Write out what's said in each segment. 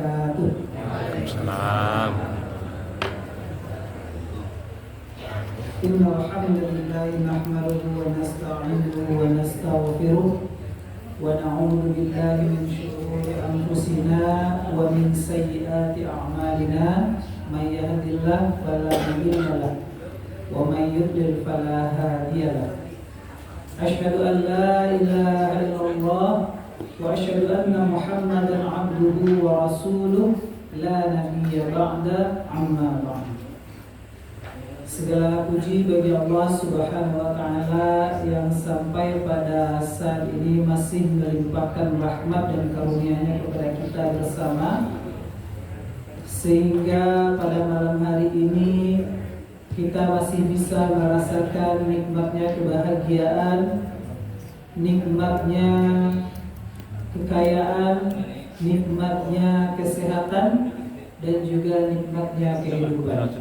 wabarakatuh. Waalaikumsalam. Innal hamdalillah nahmaduhu wa nasta'inuhu wa nastaghfiruh wa na'udzu billahi min shururi anfusina wa min sayyiati a'malina may yahdihillahu fala mudilla lahu wa may yudlil fala hadiya lahu. Asyhadu an la ilaha illallah wa asyhadu anna Muhammadan 'abduhu wa rasuluh la nabiyya ba'da amma ba'd. Segala puji bagi Allah Subhanahu wa Ta'ala yang sampai pada saat ini masih melimpahkan rahmat dan karunia-Nya kepada kita bersama, sehingga pada malam hari ini kita masih bisa merasakan nikmatnya kebahagiaan, nikmatnya kekayaan, nikmatnya kesehatan, dan juga nikmatnya kehidupan.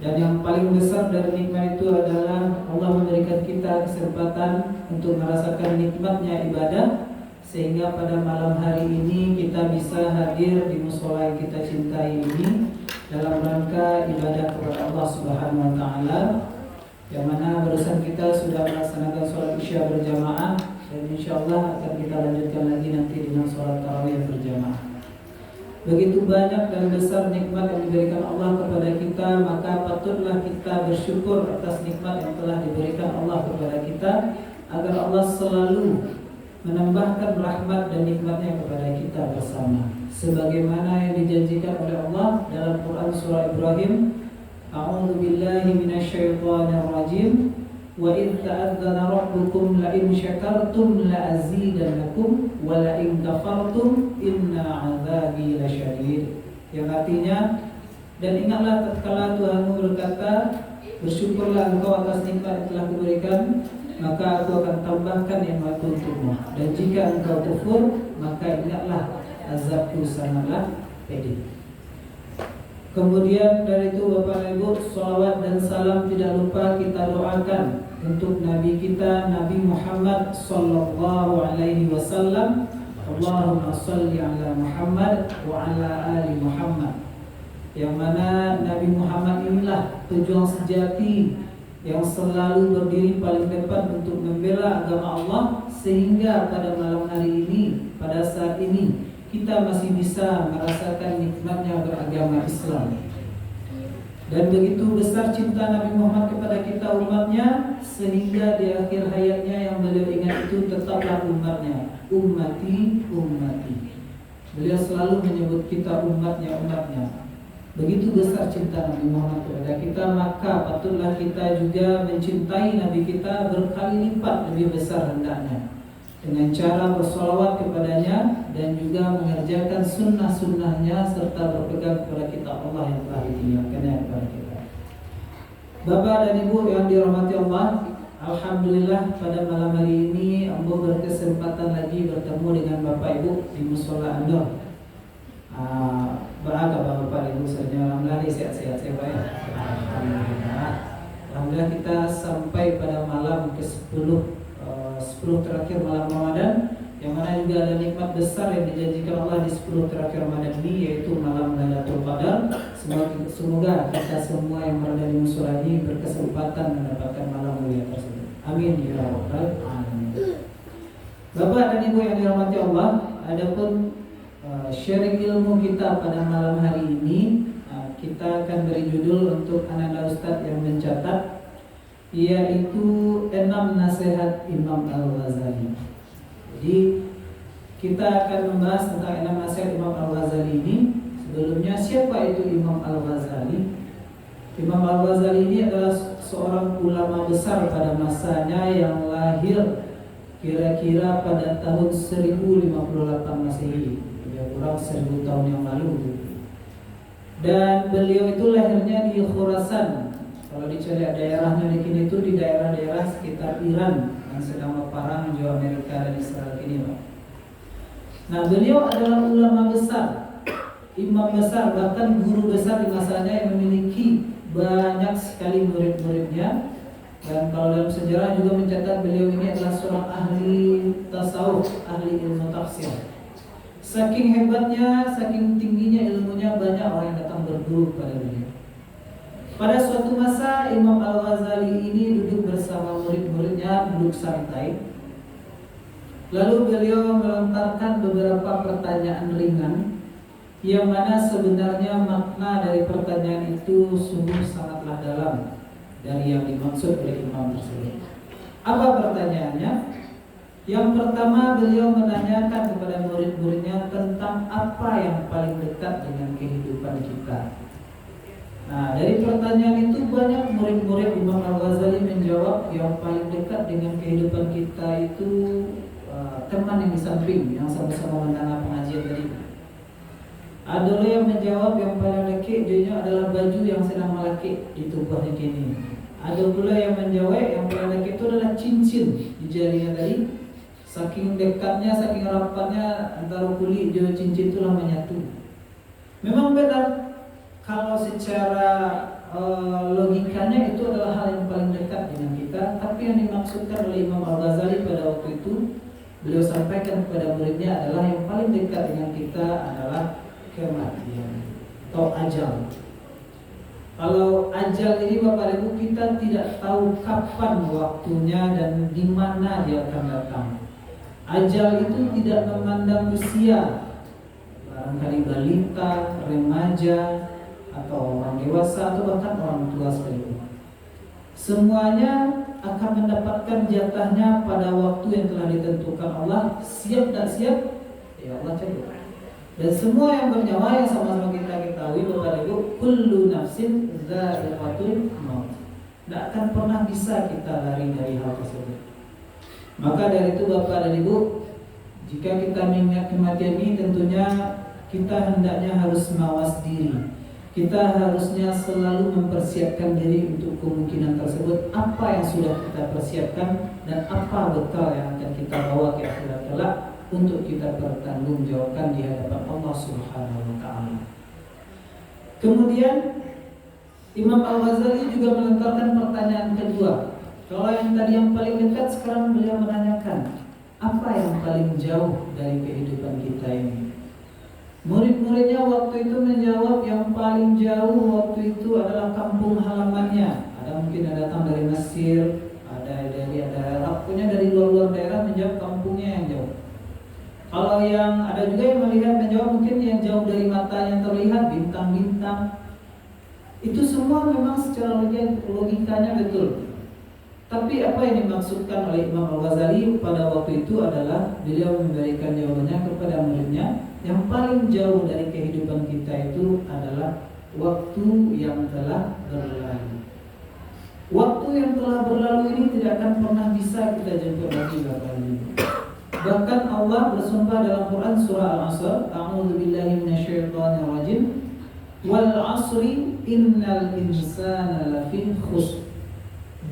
Dan yang paling besar dari nikmat itu adalah Allah memberikan kita kesempatan untuk merasakan nikmatnya ibadah, sehingga pada malam hari ini kita bisa hadir di mushola yang kita cintai ini dalam rangka ibadah kepada Allah Subhanahu wa Ta'ala, yang mana barusan kita sudah melaksanakan sholat isya berjamaah, dan insya Allah akan kita lanjutkan lagi nanti dengan sholat tarawih berjamaah. Begitu banyak dan besar nikmat yang diberikan Allah kepada kita, maka patutlah kita bersyukur atas nikmat yang telah diberikan Allah kepada kita, agar Allah selalu menambahkan rahmat dan nikmatnya kepada kita bersama, sebagaimana yang dijanjikan oleh Allah dalam Quran surah Ibrahim, A'udzu billahi minasyaitonir rajim, wa idz ta'adzana rabbukum la in syakartum la azidannakum wa la in kafartum inna 'adzabi lasyadid. Yang artinya, dan ingatlah tatkala Tuhanmu berkata, bersyukurlah engkau atas nikmat yang telah kuberikan, maka aku akan tambahkan nikmatku untukmu, dan jika engkau kufur, maka ingatlah azabku sangatlah pedih. Kemudian dari itu Bapak Ibu, salawat dan salam tidak lupa kita doakan untuk Nabi kita, Nabi Muhammad sallallahu alaihi wasallam. Allahumma salli ala Muhammad wa ala ali Muhammad. Yang mana Nabi Muhammad inilah pejuang sejati yang selalu berdiri paling depan untuk membela agama Allah, sehingga pada malam hari ini, pada saat ini, kita masih bisa merasakan nikmatnya beragama Islam. Dan begitu besar cinta Nabi Muhammad kepada kita umatnya, sehingga di akhir hayatnya yang beliau ingat itu tetaplah umatnya, ummati, ummati. Beliau selalu menyebut kita umatnya, umatnya. Begitu besar cinta Nabi Muhammad kepada kita, maka patutlah kita juga mencintai Nabi kita berkali lipat lebih besar hendaknya, dengan cara bersolawat kepadanya dan juga mengerjakan sunnah-sunnahnya, serta berpegang kepada kitab Allah yang telah ditinggalkannya kepada kita. Bapak dan Ibu yang dirahmati Allah, alhamdulillah pada malam hari ini Ambo berkesempatan lagi bertemu dengan Bapak Ibu di Mushola Andor. Beragam Bapak Ibu saja, alhamdulillah sehat-sehat ya Pak ya. Alhamdulillah kita sampai pada malam ke-10 terakhir malam Ramadan, yang mana juga ada nikmat besar yang dijanjikan Allah di 10 terakhir Ramadan ini, yaitu malam Lailatul Qadar. Semoga kita semua yang berada di mushola ini berkesempatan mendapatkan malam mulia tersebut. Amin ya rabbal alamin. Bapak dan Ibu yang dirahmati Allah, adapun sharing ilmu kita pada malam hari ini, kita akan beri judul untuk anak-anak Ustadz yang mencatat, yaitu 6 nasihat Imam Al-Ghazali. Jadi kita akan membahas tentang 6 nasihat Imam Al-Ghazali ini. Sebelumnya, siapa itu Imam Al-Ghazali? Imam Al-Ghazali ini adalah seorang ulama besar pada masanya, yang lahir kira-kira pada tahun 1058 Masehi, kurang 1000 tahun yang lalu. Dan beliau itu lahirnya di Khurasan. Kalau dicari daerahnya di kini itu di daerah-daerah sekitar Iran yang sedang berperang menjauh Amerika dan Israel kini, Pak. Nah, beliau adalah ulama besar, imam besar, bahkan guru besar di masanya, yang memiliki banyak sekali murid-muridnya. Dan kalau dalam sejarah juga mencatat beliau ini adalah seorang ahli tasawuf, ahli ilmu tafsir. Saking hebatnya, saking tingginya ilmunya, banyak orang yang datang berguru kepada beliau. Pada suatu masa Imam Al-Ghazali ini duduk bersama murid-muridnya, duduk santai. Lalu beliau melontarkan beberapa pertanyaan ringan, yang mana sebenarnya makna dari pertanyaan itu sungguh sangatlah dalam dari yang dimaksud oleh imam tersebut. Apa pertanyaannya? Yang pertama, beliau menanyakan kepada murid-muridnya tentang apa yang paling dekat dengan kehidupan kita. Nah, dari pertanyaan itu banyak murid-murid Imam Al-Ghazali menjawab yang paling dekat dengan kehidupan kita itu teman yang di samping, yang sama-sama mendengar pengajian tadi. Ada yang menjawab yang paling dekat dia adalah baju yang sedang melekit di tubuhnya kini. Ada pula yang menjawab yang paling dekat itu adalah cincin di jarinya tadi. Saking dekatnya, saking rapatnya antara kulit dan cincin itulah menyatu. Memang benar kalau secara logikanya itu adalah hal yang paling dekat dengan kita. Tapi yang dimaksudkan oleh Imam Al-Ghazali pada waktu itu, beliau sampaikan kepada muridnya adalah yang paling dekat dengan kita adalah kematian atau ajal. Kalau ajal ini Bapak Ibu, kita tidak tahu kapan waktunya dan di mana dia akan datang. Ajal itu tidak memandang usia, barangkali balita, remaja, atau orang dewasa, atau bahkan orang tua sekalipun. Semuanya akan mendapatkan jatahnya pada waktu yang telah ditentukan Allah. Siap tak siap, ya Allah cabut. Dan semua yang bernyawa yang sama-sama kita ketahui Bapak Ibu, kullu nafsin dha'iqatul maut. Tidak akan pernah bisa kita lari dari hal tersebut. Maka dari itu Bapak dan Ibu, jika kita mengingat kematian ini, tentunya kita hendaknya harus mawas diri. Kita harusnya selalu mempersiapkan diri untuk kemungkinan tersebut. Apa yang sudah kita persiapkan dan apa bekal yang akan kita bawa ke akhirat kelak untuk kita pertanggungjawabkan di hadapan Allah Subhanahu wa taala. Kemudian Imam Al-Ghazali juga melontarkan pertanyaan kedua. Kalau yang tadi yang paling dekat, sekarang beliau menanyakan apa yang paling jauh dari kehidupan kita ini. Murid-muridnya waktu itu menjawab yang paling jauh waktu itu adalah kampung halamannya. Ada mungkin yang datang dari Mesir, ada dari Arab, punya dari luar-luar daerah menjawab kampungnya yang jauh. Kalau yang ada juga yang melihat menjawab mungkin yang jauh dari mata yang terlihat, bintang-bintang. Itu semua memang secara logikanya betul. Tapi apa yang dimaksudkan oleh Imam Al-Ghazali pada waktu itu adalah beliau memberikan jawabannya kepada muridnya, yang paling jauh dari kehidupan kita itu adalah waktu yang telah berlalu. Waktu yang telah berlalu ini tidak akan pernah bisa kita jemput lagi Bapak Ibu. Bahkan Allah bersumpah dalam Quran surah Al-Asr, A'udzu billahi minasyaitonir rajim, wal 'asri innal insana lafi khusr.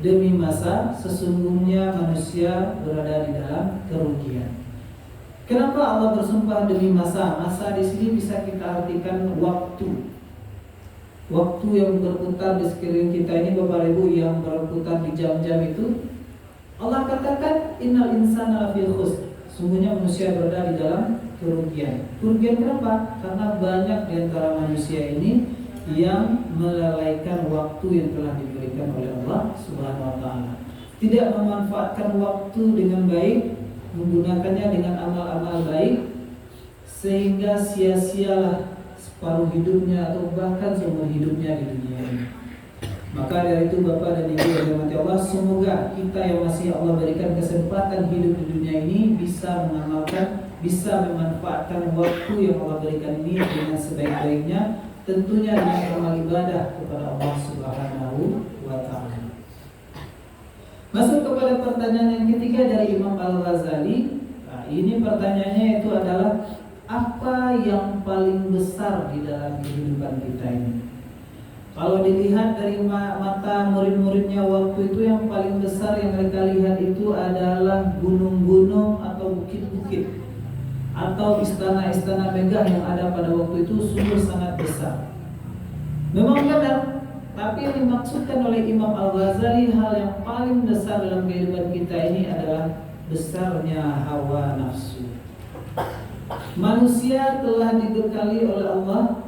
Demi masa, sesungguhnya manusia berada di dalam kerugian. Kenapa Allah bersumpah demi masa? Masa di sini bisa kita artikan waktu. Waktu yang berputar di sekeliling kita ini Bapak Ibu, yang berputar di jam-jam itu. Allah katakan innal insana lafi khusr. Sungguhnya manusia berada di dalam kerugian. Kerugian kenapa? Karena banyak di antara manusia ini yang melalaikan waktu yang telah diberikan oleh Allah Subhanahu wa taala. Tidak memanfaatkan waktu dengan baik, menggunakannya dengan amal-amal baik, sehingga sia-sialah separuh hidupnya atau bahkan seumur hidupnya di dunia ini. Maka dari itu Bapak dan Ibu yang dirahmati Allah, semoga kita yang masih Allah berikan kesempatan hidup di dunia ini bisa mengamalkan, bisa memanfaatkan waktu yang Allah berikan ini dengan sebaik-baiknya, tentunya dengan amal ibadah kepada Allah Subhanahu wa taala. Masuk kepada pertanyaan yang ketiga dari Imam Al-Ghazali. Nah, ini pertanyaannya itu adalah apa yang paling besar di dalam kehidupan kita ini? Kalau dilihat dari mata murid-muridnya waktu itu, yang paling besar yang mereka lihat itu adalah gunung-gunung atau bukit-bukit atau istana-istana megah yang ada pada waktu itu sungguh sangat besar. Memang benar, tapi yang dimaksudkan oleh Imam Al-Ghazali, hal yang paling besar dalam kehidupan kita ini adalah besarnya hawa nafsu. Manusia telah dibekali oleh Allah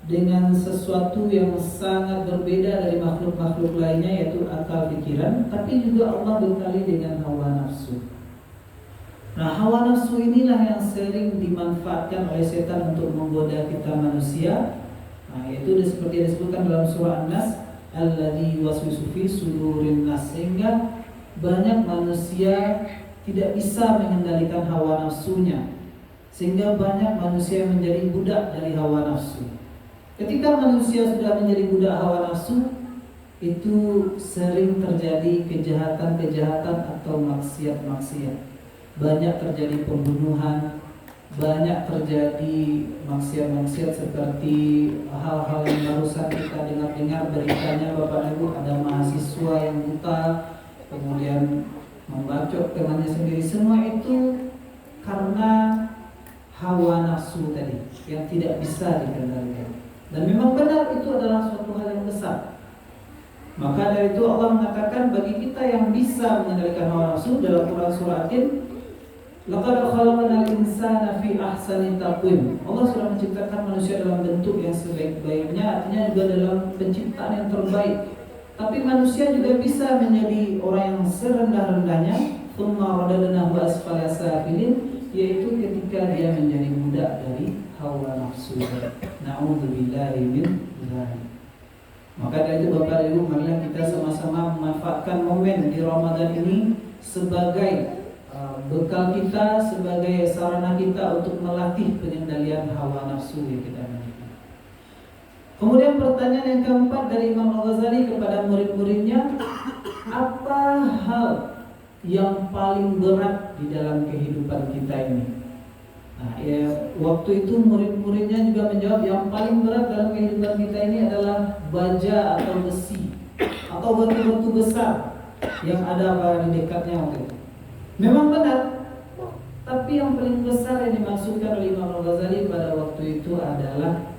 dengan sesuatu yang sangat berbeda dari makhluk-makhluk lainnya, yaitu akal pikiran, tapi juga Allah bekali dengan hawa nafsu. Nah, hawa nafsu inilah yang sering dimanfaatkan oleh setan untuk menggoda kita manusia. Nah, itu seperti yang disebutkan dalam surah An-Nas, alladzi yuwaswisu fi sudurin nas, sehingga banyak manusia tidak bisa mengendalikan hawa nafsunya, sehingga banyak manusia menjadi budak dari hawa nafsu. Ketika manusia sudah menjadi budak hawa nafsu, itu sering terjadi kejahatan-kejahatan atau maksiat-maksiat. Banyak terjadi pembunuhan, banyak terjadi maksiat-maksiat seperti hal-hal yang barusan kita dengar beritanya, Bapak Ibu, ada mahasiswa yang buta, kemudian membacok temannya sendiri. Semua itu karena hawa nafsu tadi yang tidak bisa dikendalikan. Dan memang benar itu adalah suatu hal yang besar. Maka dari itu Allah mengatakan bagi kita yang bisa mengendalikan hawa nafsu dalam Quran surah At-Tin, laqad khalaqnal insana fi ahsani taqwim. Allah sudah menciptakan manusia dalam bentuk yang sebaik-baiknya, artinya juga dalam penciptaan yang terbaik. Tapi manusia juga bisa menjadi orang yang serendah-rendahnya, tsumma radadnahu asfala safilin, yaitu ketika dia menjadi budak dari hawa nafsu. Na'udzubillahi min dzalik. Maka dari itu Bapak Ibu, marilah kita sama-sama memanfaatkan momen di Ramadan ini sebagai bekal kita, sebagai sarana kita untuk melatih pengendalian hawa nafsu yang kita miliki. Kemudian pertanyaan yang keempat dari Imam Al-Ghazali kepada murid-muridnya, apa hal yang paling berat di dalam kehidupan kita ini? Nah, ya, waktu itu murid-muridnya juga menjawab, yang paling berat dalam kehidupan kita ini adalah baja atau besi atau batu-batu besar yang ada di dekatnya waktu itu. Memang benar, tapi yang paling besar yang dimaksudkan oleh Imam Al-Ghazali pada waktu itu adalah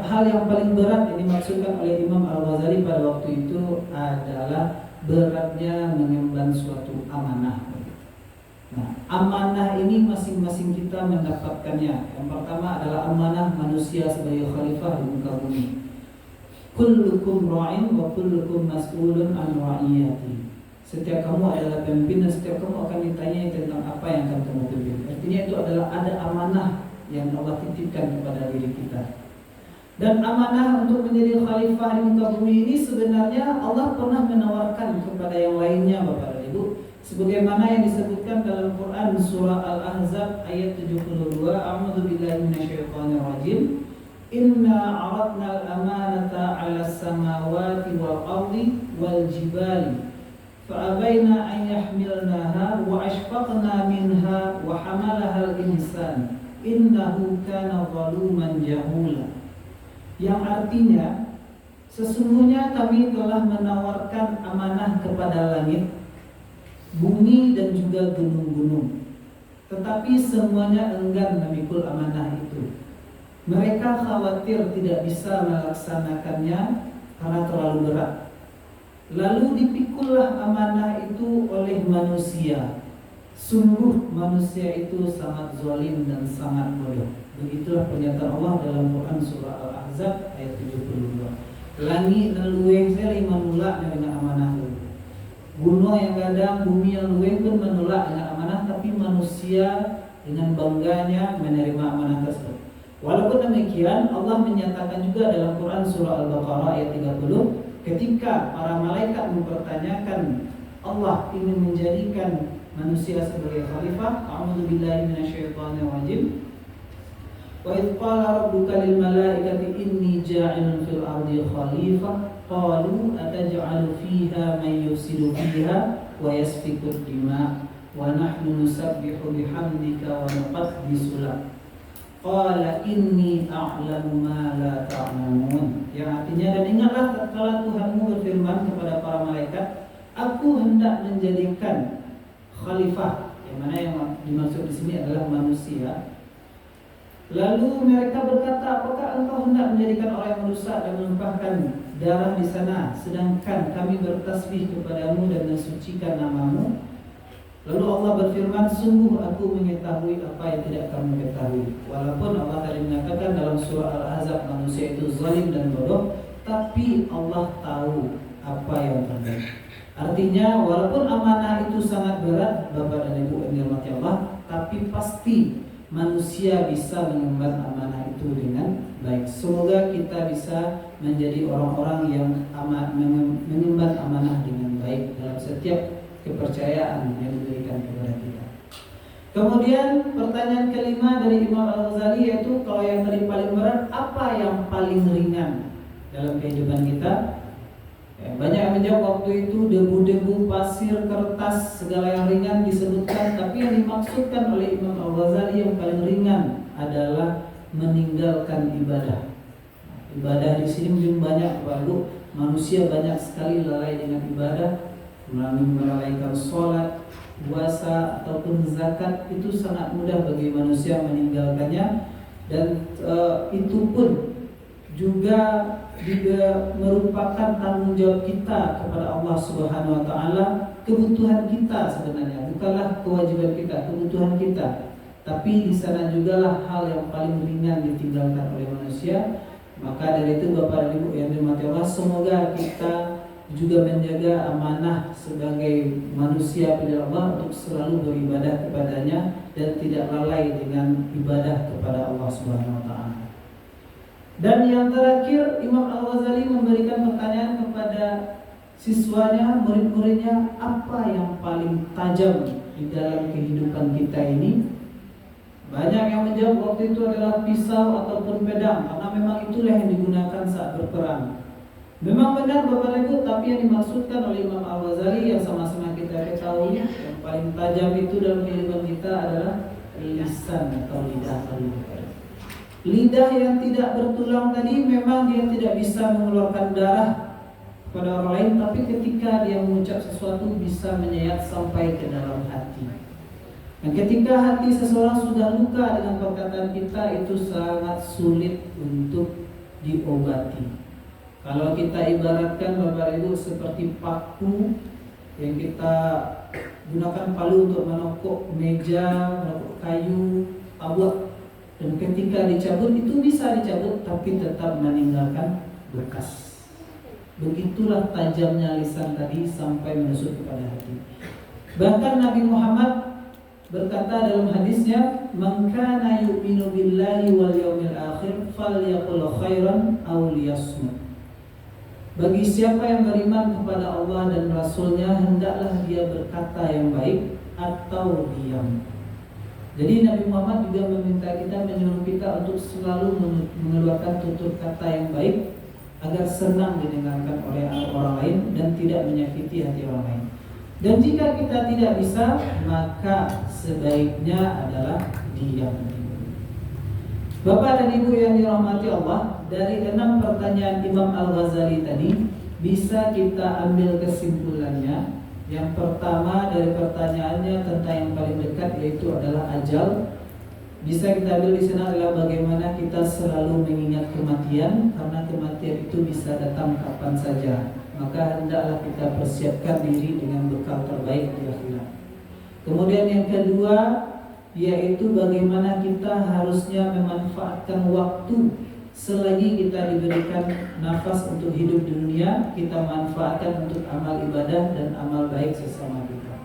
hal yang paling berat yang dimaksudkan oleh Imam Al-Ghazali pada waktu itu adalah beratnya mengemban suatu amanah. Nah, amanah ini masing-masing kita mendapatkannya. Yang pertama adalah amanah manusia sebagai khalifah di muka bumi. Kullukum ra'in wa kullukum mas'ulun an ra'iyati. Setiap kamu adalah pemimpin dan setiap kamu akan ditanyai tentang apa yang akan kamu pimpin. Artinya itu adalah ada amanah yang Allah titipkan kepada diri kita. Dan amanah untuk menjadi khalifah di muka bumi ini sebenarnya Allah pernah menawarkan kepada yang lainnya, Bapak dan Ibu. Sebagaimana yang disebutkan dalam Quran surah Al-Ahzab ayat 72, A'udzu billahi minasyaitonir rajim. Inna 'aradna al-amanata 'alas samawati wal ardi wal jibali fa'abaina an yahmilnaha wa ashfaqna minha wa hamalaha al-insan innahu kana zaluman jahula. Yang artinya, sesungguhnya kami telah menawarkan amanah kepada langit, bumi dan juga gunung-gunung, tetapi semuanya enggan memikul amanah itu. Mereka khawatir tidak bisa melaksanakannya karena terlalu berat. Lalu dipikullah amanah itu oleh manusia. Sungguh manusia itu sangat zalim dan sangat bodoh. Begitulah pernyataan Allah dalam Quran surah Al-Ahzab ayat 72. Langit dan luweh seri menolak dengan amanah itu. Gunung yang gadang, bumi yang luweh pun menolak dengan amanah, tapi manusia dengan bangganya menerima amanah tersebut. Walaupun demikian, Allah menyatakan juga dalam Quran surah Al-Baqarah ayat 30, ketika para malaikat mempertanyakan Allah ingin menjadikan manusia sebagai khalifah, a'udzu billahi minasyaitonir rajim. Wa idz qala rabbuka lil malaikati inni ja'ilun fil ardi khalifah qalu ataj'alu fiha man yufsidu fiha wa yasfiku ad-dima wa nahnu nusabbihu bihamdika wa nuqaddisu lak. Qala inni a'lamu ma la ta'lamun. Yang artinya, dan ingatlah tatkala Tuhanmu berfirman kepada para malaikat, aku hendak menjadikan khalifah, yang mana yang dimaksud di sini adalah manusia. Lalu mereka berkata, apakah engkau hendak menjadikan orang yang merusak dan menumpahkan darah di sana, sedangkan kami bertasbih kepadamu dan mensucikan namamu? Lalu Allah berfirman, sungguh aku mengetahui apa yang tidak kamu ketahui. Walaupun Allah tadi mengatakan dalam surah Al-Ahzab manusia itu zalim dan bodoh, tapi Allah tahu apa yang terbaik. Artinya walaupun amanah itu sangat berat, Bapak dan Ibu yang dirahmati Allah, tapi pasti manusia bisa mengemban amanah itu dengan baik. Semoga kita bisa menjadi orang-orang yang mengemban amanah dengan baik dalam setiap kepercayaan yang diberikan kepada kita. Kemudian pertanyaan kelima dari Imam Al-Ghazali yaitu, kalau yang tadi paling berat, apa yang paling ringan dalam kehidupan kita? Banyak yang menjawab waktu itu debu-debu, pasir, kertas, segala yang ringan disebutkan, tapi yang dimaksudkan oleh Imam Al-Ghazali yang paling ringan adalah meninggalkan ibadah. Ibadah di sini mungkin banyak, Bapak, manusia banyak sekali lalai dengan ibadah, melalaikan sholat, puasa ataupun zakat. Itu sangat mudah bagi manusia meninggalkannya, dan itu pun juga merupakan tanggung jawab kita kepada Allah Subhanahu wa taala. Kebutuhan kita sebenarnya, bukanlah kewajiban kita, kebutuhan kita. Tapi di sana jugalah hal yang paling ringan ditinggalkan oleh manusia. Maka dari itu Bapak dan Ibu yang dirahmati Allah, semoga kita juga menjaga amanah sebagai manusia pilihan Allah untuk selalu beribadah kepadanya dan tidak lalai dengan ibadah kepada Allah Subhanahu wa taala. Dan yang terakhir, Imam Al-Ghazali memberikan pertanyaan kepada siswanya, murid-muridnya, apa yang paling tajam di dalam kehidupan kita ini? Banyak yang menjawab waktu itu adalah pisau ataupun pedang, karena memang itulah yang digunakan saat berperang. Memang benar Bapak Ibu, tapi yang dimaksudkan oleh Imam Al-Ghazali yang sama-sama kita ketahui, yang paling tajam itu dalam kehidupan kita adalah lisan atau lidah. Lidah yang tidak bertulang tadi memang dia tidak bisa mengeluarkan darah kepada orang lain, tapi ketika dia mengucap sesuatu bisa menyayat sampai ke dalam hati. Dan ketika hati seseorang sudah luka dengan perkataan kita, itu sangat sulit untuk diobati. Kalau kita ibaratkan Bapak Ibu seperti paku yang kita gunakan palu untuk menokok meja, menokok kayu, tablet, dan ketika dicabut itu bisa dicabut tapi tetap meninggalkan bekas. Begitulah tajamnya lisan tadi sampai menusuk kepada hati. Bahkan Nabi Muhammad berkata dalam hadisnya, "Man kana yu'minu billahi wal yawmil akhir falyaqul khairan aw liyasmut." Bagi siapa yang beriman kepada Allah dan Rasulnya, hendaklah dia berkata yang baik atau diam. Jadi Nabi Muhammad juga meminta kita, menyuruh kita untuk selalu mengeluarkan tutur kata yang baik agar senang didengarkan oleh orang lain dan tidak menyakiti hati orang lain. Dan jika kita tidak bisa, maka sebaiknya adalah diam. Bapak dan Ibu yang dirahmati Allah, dari 6 pertanyaan Imam Al-Ghazali tadi bisa kita ambil kesimpulannya. Yang pertama dari pertanyaannya tentang yang paling dekat, yaitu adalah ajal. Bisa kita ambil di sana adalah bagaimana kita selalu mengingat kematian, karena kematian itu bisa datang kapan saja. Maka hendaklah kita persiapkan diri dengan bekal terbaik di akhirat. Kemudian yang kedua, yaitu bagaimana kita harusnya memanfaatkan waktu. Selagi kita diberikan nafas untuk hidup di dunia, kita manfaatkan untuk amal ibadah dan amal baik sesama kita.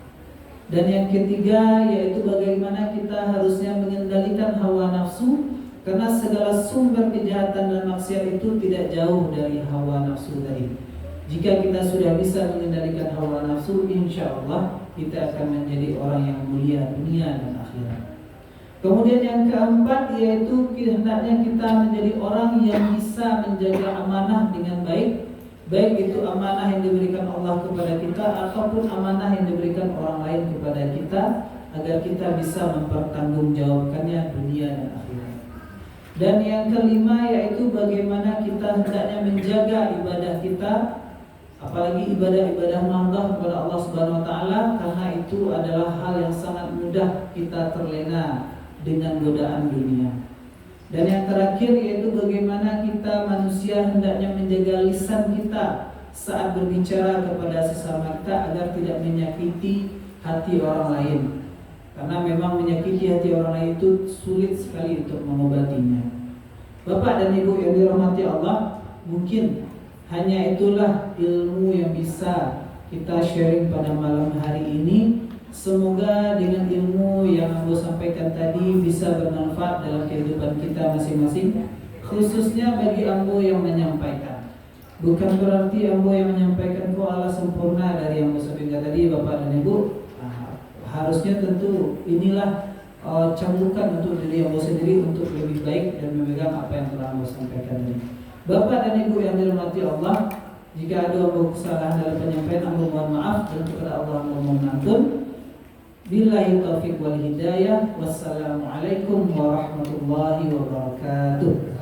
Dan yang ketiga, yaitu bagaimana kita harusnya mengendalikan hawa nafsu, karena segala sumber kejahatan dan maksiat itu tidak jauh dari hawa nafsu tadi. Jika kita sudah bisa mengendalikan hawa nafsu, insya Allah kita akan menjadi orang yang mulia dunia dan akhirat. Kemudian yang keempat, yaitu hendaknya kita menjadi orang yang bisa menjaga amanah dengan baik. Baik itu amanah yang diberikan Allah kepada kita ataupun amanah yang diberikan orang lain kepada kita, agar kita bisa mempertanggungjawabkannya dunia dan akhirat. Dan yang kelima, yaitu bagaimana kita hendaknya menjaga ibadah kita, apalagi ibadah-ibadah mahdoh kepada Allah Subhanahu wa taala, karena itu adalah hal yang sangat mudah kita terlena dengan godaan dunia. Dan yang terakhir, yaitu bagaimana kita manusia hendaknya menjaga lisan kita saat berbicara kepada sesama kita agar tidak menyakiti hati orang lain. Karena memang menyakiti hati orang lain itu sulit sekali untuk mengobatinya. Bapak dan Ibu yang dirahmati Allah, mungkin hanya itulah ilmu yang bisa kita sharing pada malam hari ini. Semoga dengan ilmu yang Ambo sampaikan tadi bisa bermanfaat dalam kehidupan kita masing-masing, khususnya bagi Ambo yang menyampaikan. Bukan berarti Ambo yang menyampaikan kok Allah sempurna dari Ambo sampaikan tadi, Bapak dan Ibu. Harusnya tentu inilah cambukan untuk diri Ambo sendiri untuk lebih baik dan memegang apa yang telah Ambo sampaikan tadi. Bapak dan Ibu yang dirahmati Allah, jika ada Ambo kesalahan dalam penyampaian, Ambo mohon maaf, dan kepada Allah Ambo mohon ampun. Billahi taufiq wal hidayah. Wassalamualaikum warahmatullahi wabarakatuh.